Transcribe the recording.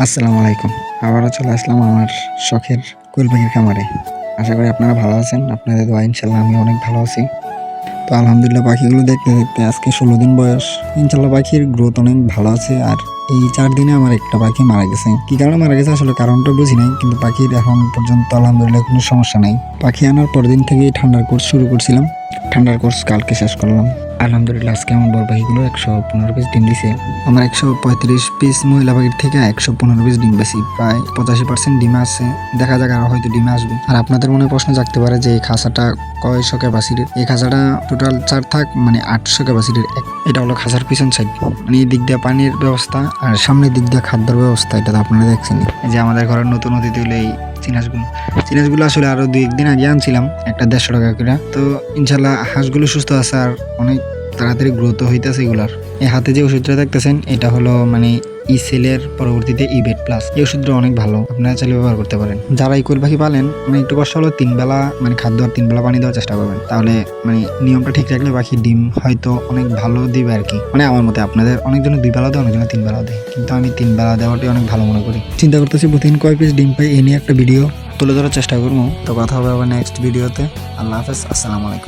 আসসালামু আলাইকুম। আবারও চলে আসলাম আমার শখের কোয়েল পাখির খামারে। আশা করি আপনারা ভালো আছেন। আপনাদের দোয়ায় ইনশাল্লাহ আমি অনেক ভালো আছি। তো আলহামদুলিল্লাহ পাখিগুলো দেখতে দেখতে আজকে 16 দিন বয়স। ইনশাল্লাহ পাখির গ্রোথ অনেক ভালো আছে। আর এই 4 দিনে আমার একটা পাখি মারা গেছে। কি কারণে মারা গেছে আসলে কারণটা বুঝি নাই, কিন্তু পাখির এখন পর্যন্ত আলহামদুলিল্লাহ কোনো সমস্যা নাই। পাখি আনার পর দিন থেকেই ঠান্ডার কোর্স শুরু করছিলাম। ঠান্ডার কোর্স কালকে শেষ করলাম। আলহামদুলিল্লাহ আজকে আমার বড় পাখিগুলো 115 পিস ডিম দিছে। আমার 135 পিস মহিলা পাখির থেকে 115 পিস ডিম বেশি, প্রায় 85% ডিমে আছে। দেখা যাক আরো হয়তো ডিমে আসবে। আর আপনাদের মনে প্রশ্ন জাগতে পারে যে এই খাঁচাটা কয়শো ক্যাপাসিটির। এই খাঁচাটা টোটাল 4 থাক মানে 800 ক্যাপাসিটির। এটা হলো খাঁচার পিছন সাইড, মানে এই দিক দিয়ে পানির ব্যবস্থা আর সামনের দিক দিয়ে খাদ্যের ব্যবস্থা। এটা তো আপনারা দেখছেন। এই যে আমাদের ঘরের নতুন অতিথি হলো এই চিনাসগুলো আসলে আরো 2-1 দিন আগে আনছিলাম, একটা 150 টাকা করে। তো ইনশাল্লাহ হাঁসগুলো সুস্থ আছে আর অনেক তাড়াতাড়ি গ্রোথ হইতেছে এগুলার। এই হাতে যে ওষুধটা দেখতেছেন এটা হলো মানে সেলের পরবর্তীতে ইবেট প্লাস। এই ওষুধটা অনেক ভালো, আপনারা চাইলে ব্যবহার করতে পারেন। যারা এই কোয়েল পাখি পালেন মানে একটু কষ্ট হলো 3 বেলা মানে খাদ্য আর 3 বেলা পানি দেওয়ার চেষ্টা করবেন, তাহলে মানে নিয়মটা ঠিক রাখলে পাখি ডিম হয়তো অনেক ভালো দিবে আর কি। মানে আমার মতে আপনাদের অনেকজনে 2 বেলা দেয়, অনেকজনে 3 বেলা দেয়, কিন্তু আমি 3 বেলা দেওয়াটাই অনেক ভালো মনে করি। চিন্তা করতেছি প্রতিদিন কয় পিস ডিম পাই এই নিয়ে একটা ভিডিও তুলে ধরার চেষ্টা করবো। তো কথা হবে আবার নেক্সট ভিডিওতে। আল্লাহ হাফেজ, আসসালামু আলাইকুম।